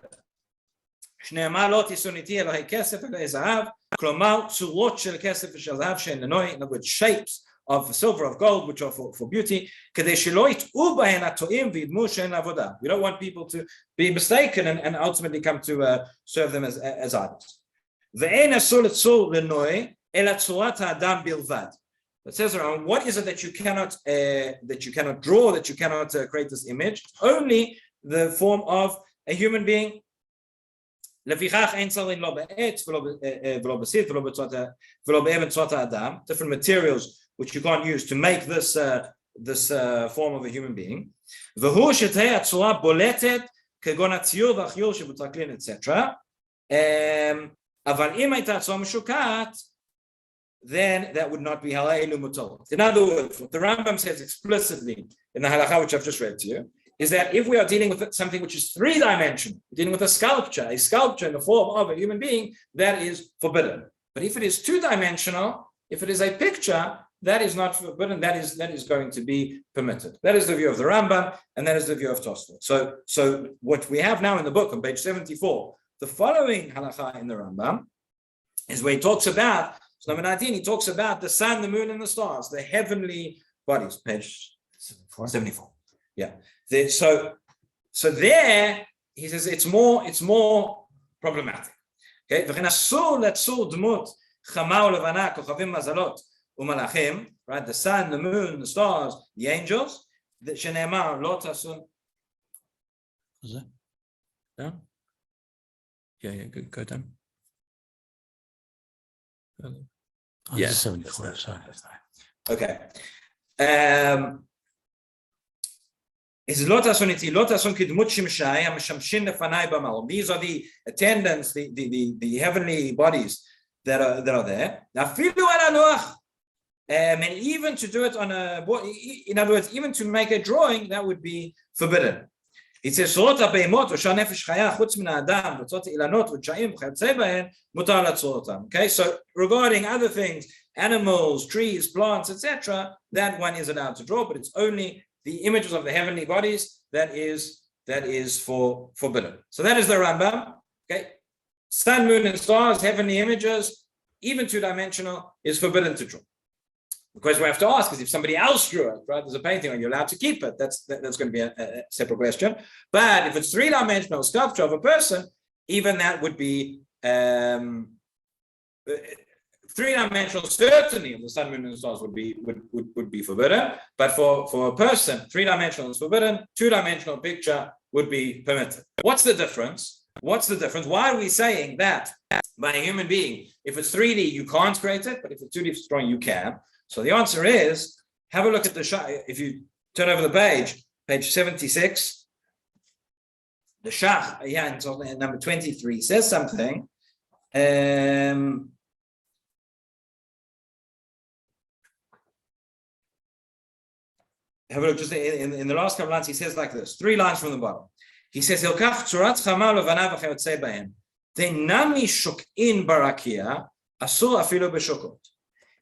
שנאמר לא תשאוניתי אלוהי כסף אלוהי זהב, כלומר צורות של כסף ושל זהב שהן לנוי, in other words, shapes of silver, of gold, which are for beauty, כדי שלא יטעו בהן הטועים וידמו שהן עבודה. We don't want people to be mistaken and ultimately come to serve them as idols. ואין אסור לצור לנוי, אלא צורת האדם בלבד. It says around, what is it that you cannot draw, that you cannot create this image? Only the form of a human being. לפיכך אין צורים לא בעץ ולא בסיד ולא באבן צורת האדם, different materials which you can't use to make this form of a human being. והוא שתהא הצורה בולטת כגון הציור והחיור שבטרקלין, etc. אבל אם הייתה עצמו משוקעת, then that would not be halelu mutalot. In other words, what the Rambam says explicitly in the halacha which I've just read to you is that if we are dealing with something which is three-dimensional, dealing with a sculpture in the form of a human being, that is forbidden. But if it is two-dimensional, if it is a picture, that is not forbidden. That is going to be permitted. That is the view of the Rambam, and that is the view of Tosfot. So what we have now in the book on page 74, the following halacha in the Rambam is where he talks about. So number 19, he talks about the sun, the moon, and the stars, the heavenly bodies. Page 74. Yeah. So there he says it's more problematic. Okay. Right, the sun, the moon, the stars, the angels. The shenemar lo tasun. Is it? Yeah. Yeah. Go down. Yeah. 74. Sorry. Okay. These are the attendants, the heavenly bodies that are there. And even to do it on in other words, even to make a drawing, that would be forbidden. It says, okay, so regarding other things, animals, trees, plants, etc., that one is allowed to draw, but it's only the images of the heavenly bodies that is forbidden. So that is the Rambam. Okay, sun, moon, and stars, heavenly images, even two-dimensional, is forbidden to draw. The question we have to ask is if somebody else drew it, right? There's a painting, are you allowed to keep it? That's going to be a separate question. But if it's three-dimensional sculpture of a person, even that would be three-dimensional. Certainly, the sun, moon, and stars would be forbidden. But for a person, three-dimensional is forbidden. Two-dimensional picture would be permitted. What's the difference? Why are we saying that by a human being, if it's 3D, you can't create it, but if it's 2D drawing, you can? So the answer is, have a look at the Shach. If you turn over the page 76, the Shach, in number 23, says something. Have a look, just in the last couple lines, he says like this, 3 lines from the bottom. He says, Hilchot tzurat chama levana v'chayotzei b'hem. De'nami shok'in barakia, asur afilu b'shokot.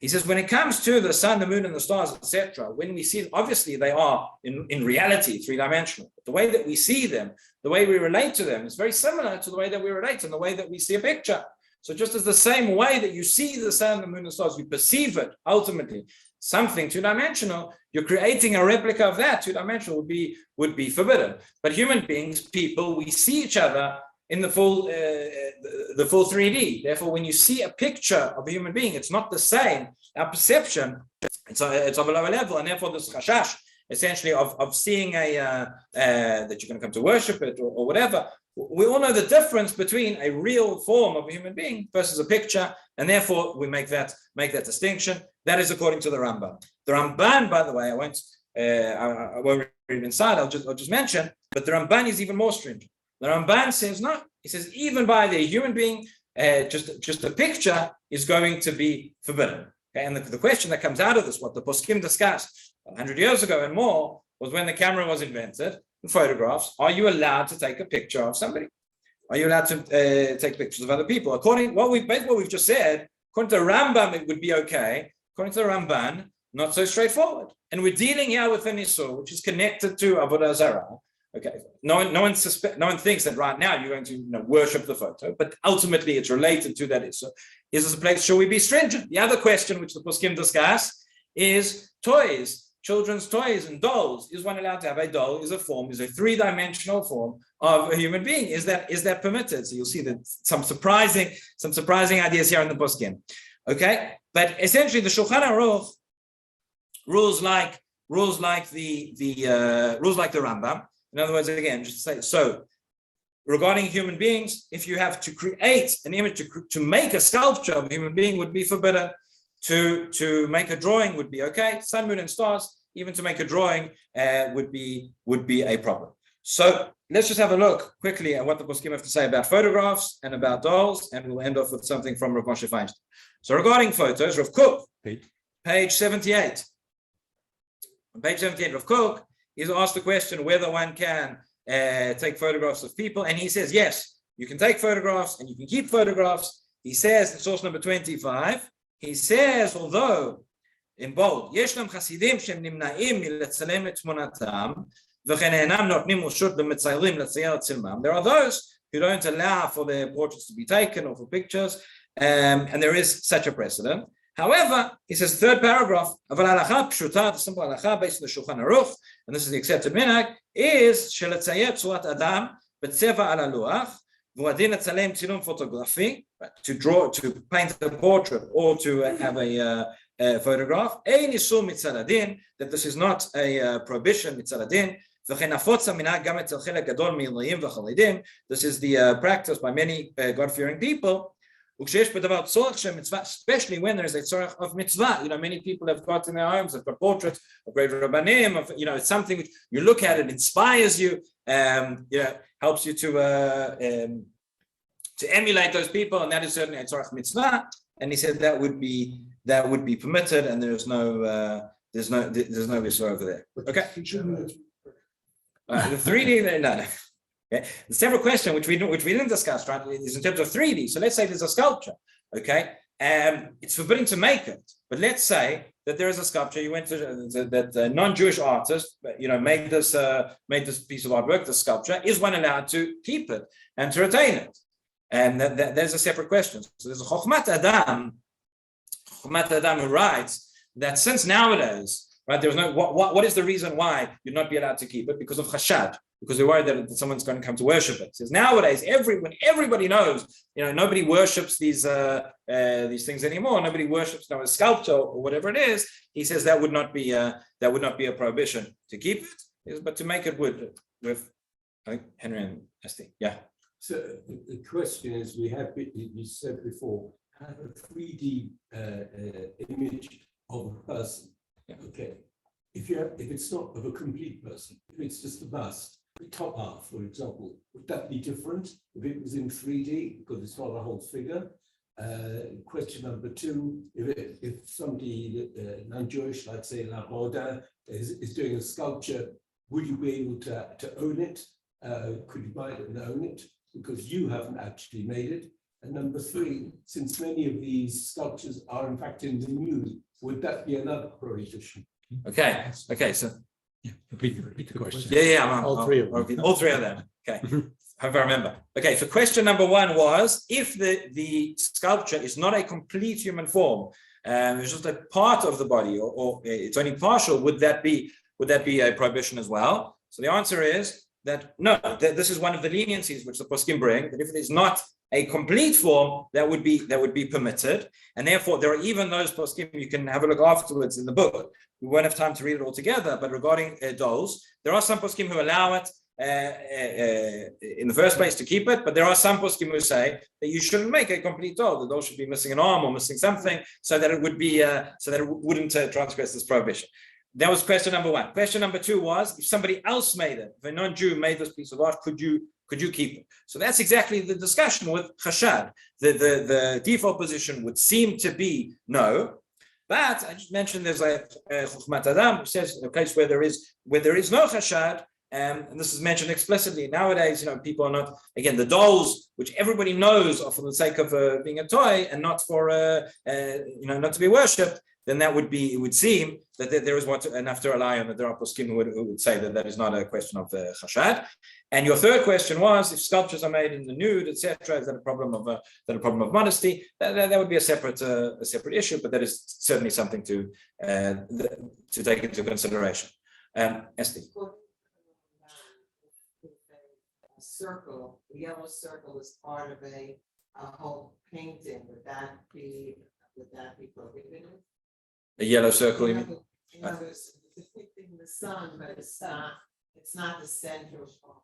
He says, when it comes to the sun, the moon, and the stars, etc., when we see, obviously they are in reality three-dimensional. But the way that we see them, the way we relate to them, is very similar to the way that we relate and the way that we see a picture. So just as the same way that you see the sun, the moon, and the stars, you perceive it ultimately something two-dimensional, you're creating a replica of that. Two-dimensional would be forbidden. But human beings, people, we see each other in the full 3D. Therefore, when you see a picture of a human being, it's not the same. Our perception, it's of a lower level, and therefore this chashash, essentially of seeing that you're going to come to worship it or whatever. We all know the difference between a real form of a human being versus a picture, and therefore we make that distinction. That is according to the Rambam. The Ramban, by the way, I won't read it inside. I'll just mention, but the Ramban is even more stringent. The Ramban says no. He says even by the human being, just a picture is going to be forbidden. Okay? And the question that comes out of this, what the poskim discussed 100 years ago and more, was when the camera was invented, and photographs. Are you allowed to take a picture of somebody? Are you allowed to take pictures of other people? According what we've just said, according to the Rambam, it would be okay. According to the Ramban, not so straightforward. And we're dealing here with an issur, which is connected to Avoda Zara. Okay, no one thinks that right now you're going to worship the photo, but ultimately it's related to that issur. Is this a place? Shall we be stringent? The other question which the poskim discuss is toys. Children's toys and dolls. Is one allowed to have a doll? Is a 3-dimensional form of a human being? Is that permitted? So you'll see that some surprising ideas here in the poskim. Okay, but essentially the Shulchan Aruch rules like the Rambam. In other words, again, just to say so. Regarding human beings, if you have to create an image to make a sculpture of a human being would be forbidden. To make a drawing would be okay. Sun, moon, and stars, even to make a drawing would be a problem. So let's just have a look quickly at what the poskim have to say about photographs and about dolls, and we'll end off with something from Rav Moshe Feinstein. So regarding photos, Rav Kook, page 78. On page 78, Rav Kook is asked the question whether one can take photographs of people, and he says, yes, you can take photographs and you can keep photographs. He says, source number 25, he says, although, in bold, ישנם חסידים שהם נמנעים מלצלם את תמונתם, וכן אינם נותנים רשות למציירים לצייר את צילמם. There are those who don't allow for their portraits to be taken or for pictures, and there is such a precedent. However, he says, third paragraph, אבל ההלכה הפשוטה, the simple ההלכה based on the Shulchan Aruch, and this is the accepted minhag, is שלצייר צורת אדם בצבע על הלוח, והוא הדין לצלם צילום פוטוגרפי, to paint a portrait or to have a photograph, אין איסור מצד הדין, that this is not a prohibition מצד הדין, וכן נפוץ המנהג גם אצל חלק גדול מעילויים וחרדים, this is the practice by many God-fearing people, וכשיש בדבר צורך של מצווה, especially when there is a צורך of mitzvah, many people have got in their homes, they've got portraits of great rabbanim, it's something which you look at, it inspires you, helps you to emulate those people, and that is certainly a tzorach mitzvah. And he said that would be permitted, and there's no issue over there. Okay. The 3D, no. Okay. The separate question which we didn't discuss, right, is in terms of 3D. So let's say there's a sculpture, okay, and it's forbidden to make it, but let's say that there is a sculpture. You went to that non-Jewish artist, made this piece of artwork, the sculpture. Is one allowed to keep it and to retain it? And there's a separate question. So there's a Chochmat Adam who writes that since nowadays, right, there's no what is the reason why you'd not be allowed to keep it? Because of chashad, because they're worried that someone's going to come to worship it. He says nowadays, everybody knows, nobody worships these things anymore. Nobody worships a sculpture or whatever it is. He says that would not be a prohibition to keep it, but to make it would. With I think Henry and Esti, yeah. So the question is, you said before, have a 3D image of a person. Yeah. Okay. If it's not of a complete person, if it's just a bust, the top half, for example, would that be different if it was in 3D because it's not a whole figure? Question number 2: if somebody non-Jewish, like say Avoda, is doing a sculpture, would you be able to own it? Could you buy it and own it? Because you haven't actually made it. And number 3, since many of these sculptures are in fact in the nude, would that be another prohibition? Okay. So repeat the question. yeah. All three of them. All three of them. Okay. Hope I remember. Okay. So question number 1 was, if the sculpture is not a complete human form, it's just a part of the body, or it's only partial, would that be a prohibition as well? So the answer is that no, that this is one of the leniencies which the poskim bring, that if it is not a complete form, that would be permitted, and therefore there are even those poskim, you can have a look afterwards in the book. We won't have time to read it all together, but regarding dolls, there are some poskim who allow it in the first place to keep it, but there are some poskim who say that you shouldn't make a complete doll. The doll should be missing an arm or missing something, so that it wouldn't transgress this prohibition. That was question number 1. Question number 2 was, if somebody else made it, if a non-Jew made this piece of art, could you keep it? So that's exactly the discussion with chashad. The default position would seem to be no, but I just mentioned there's a Chochmat Adam who says a case where there is no chashad, and this is mentioned explicitly. Nowadays, people are not, again, the dolls, which everybody knows are for the sake of being a toy and not for not to be worshipped. Then it would seem that there is enough to rely on, that there are poskim who would say that is not a question of chashad. And your third question was, if sculptures are made in the nude, etc., is that a problem of modesty? That would be a separate issue, but that is certainly something to take into consideration. Esti. Circle, the yellow circle is part of a whole painting. Would that be prohibited? A yellow circle, you mean? It's depicting the sun, but it's not the central part.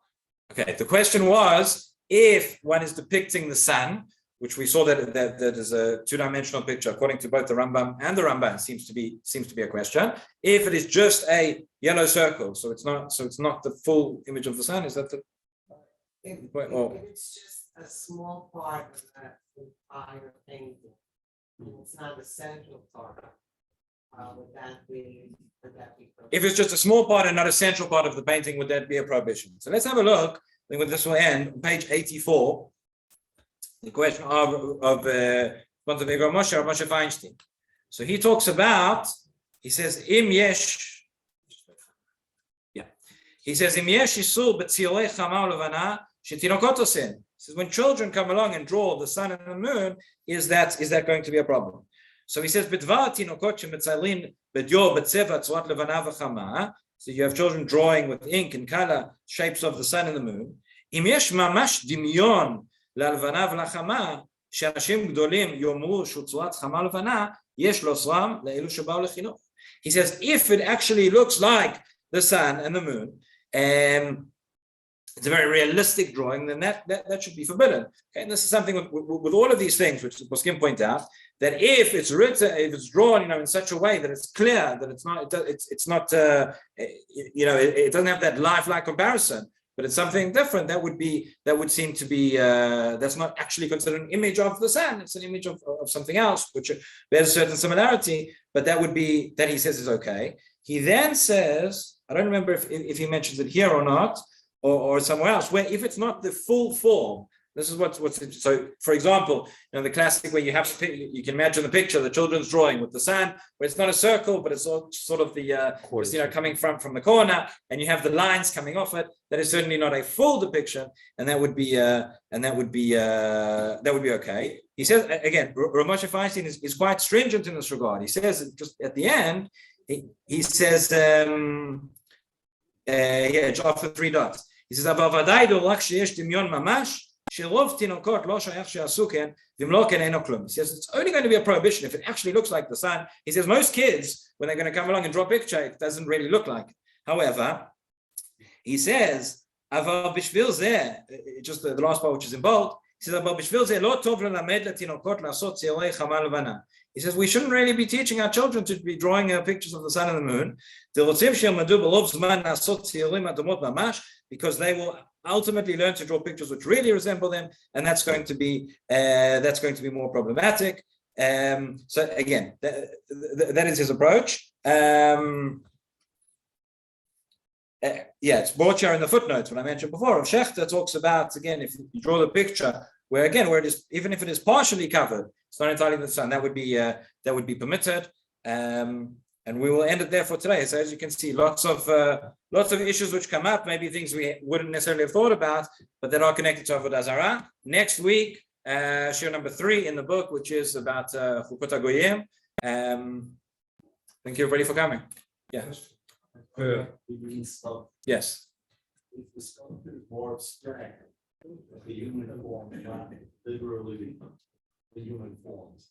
Okay, the question was, if one is depicting the sun, which we saw that is a 2-dimensional picture, according to both the Rambam and the Ramban, seems to be a question. If it is just a yellow circle, so it's not the full image of the sun, is that If Well- if it's just a small part of that entire painting, and it's not a central part, would that be? If it's just a small part and not a central part of the painting, would that be a prohibition? So let's have a look. I think this will end on page 84. The question of Moshe Feinstein. So he talks about, he says, Im yesh. Yeah. He says, Im yesh isur b'tzilei chama u'levana shetinokot osin. He says, when children come along and draw the sun and the moon, is that going to be a problem? So he says, B'dvar tinokot shemetzaylin b'dio b'tzeva tzvat levana v'chama. So you have children drawing with ink and color shapes of the sun and the moon. Im yesh mamash dimyon ללבנה ולחמה, שאנשים גדולים יאמרו שהוא צורת חמה לבנה, יש לו סרם לאלו שבאו לחינוך. He says, if it actually looks like the sun and the moon, and it's a very realistic drawing, then that should be forbidden. Okay, and this is something with all of these things, which the Poskim point out, that if it's written, if it's drawn, in such a way that it's clear that it's not, it doesn't have that lifelike comparison, but it's something different, that would seem to be that's not actually considered an image of the sun. It's an image of something else, which bears a certain similarity, but that he says is okay. He then says, I don't remember if he mentions it here or not, or somewhere else, where if it's not the full form, this is what's so. For example, the classic where you can imagine the picture, the children's drawing with the sun, where it's not a circle, but it's sort of the coming from the corner, and you have the lines coming off it. That is certainly not a full depiction, and that would be okay. He says again, Rav Moshe Feinstein is quite stringent in this regard. He says just at the end, he says, after 3 dots, he says, He says it's only going to be a prohibition if it actually looks like the sun. He says most kids, when they're going to come along and draw a picture, it doesn't really look like it. However, he says, just the last part, which is in bold, he says we shouldn't really be teaching our children to be drawing pictures of the sun and the moon, because they will ultimately learn to draw pictures which really resemble them, and that's going to be more problematic. So again, that is his approach. It's brought here in the footnotes when I mentioned before. Rav Shechter talks about, again, if you draw the picture where it is, even if it is partially covered, it's not entirely in the sun, that would be permitted. And we will end it there for today. So as you can see, lots of issues which come up, maybe things we wouldn't necessarily have thought about, but that are connected to Avoda Zara. Next week, Shiur number 3 in the book, which is about Hilchot HaGoyim. Thank you everybody for coming. Yeah. Yes. If the sculpture is more abstract, the human form, not literally the human forms,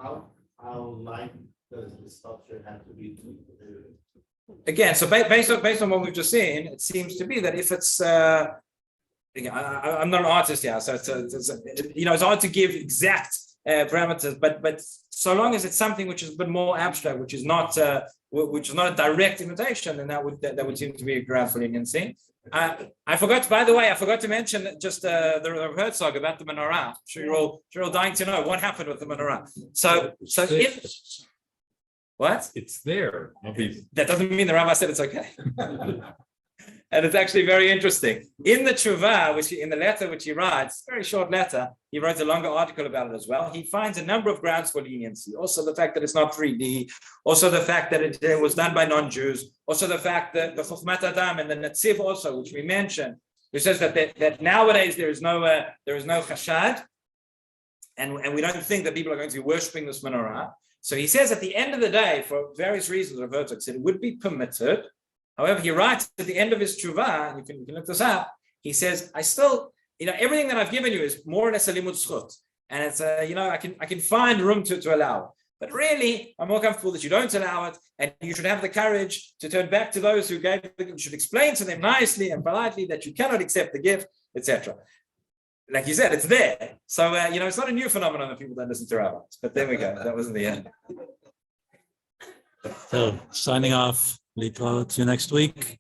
how like does the sculpture have to be? Again, so based on what we've just seen, it seems to be that if it's I'm not an artist here, so it's hard to give exact parameters, but so long as it's something which is a bit more abstract, which is not a direct imitation, then that would seem to be a ground for leniency. I forgot to mention just the Herzog about the menorah. I'm sure you're all dying to know what happened with the menorah. So what? It's there. That doesn't mean the rabbi said it's okay. And it's actually very interesting. In the tshuva, in the letter which he writes, very short letter, he writes a longer article about it as well. He finds a number of grounds for leniency. Also the fact that it's not 3D. Also the fact that it was done by non-Jews. Also the fact that the Chokhmat Adam and the Netziv also, which we mentioned, who says that nowadays there is no chashad, and we don't think that people are going to be worshipping this menorah. So he says at the end of the day, for various reasons, Rav Herzog said it would be permitted. However, he writes at the end of his tshuva, you can look this up, he says, I still, everything that I've given you is more or less a limud zchut. And it's, I can find room to allow it. But really, I'm more comfortable that you don't allow it, and you should have the courage to turn back to those who gave it. You should explain to them nicely and politely that you cannot accept the gift, etc. Like you said, it's there. So, it's not a new phenomenon that people don't listen to rabbis. But there we go. That was in the end. So, signing off. See you next week.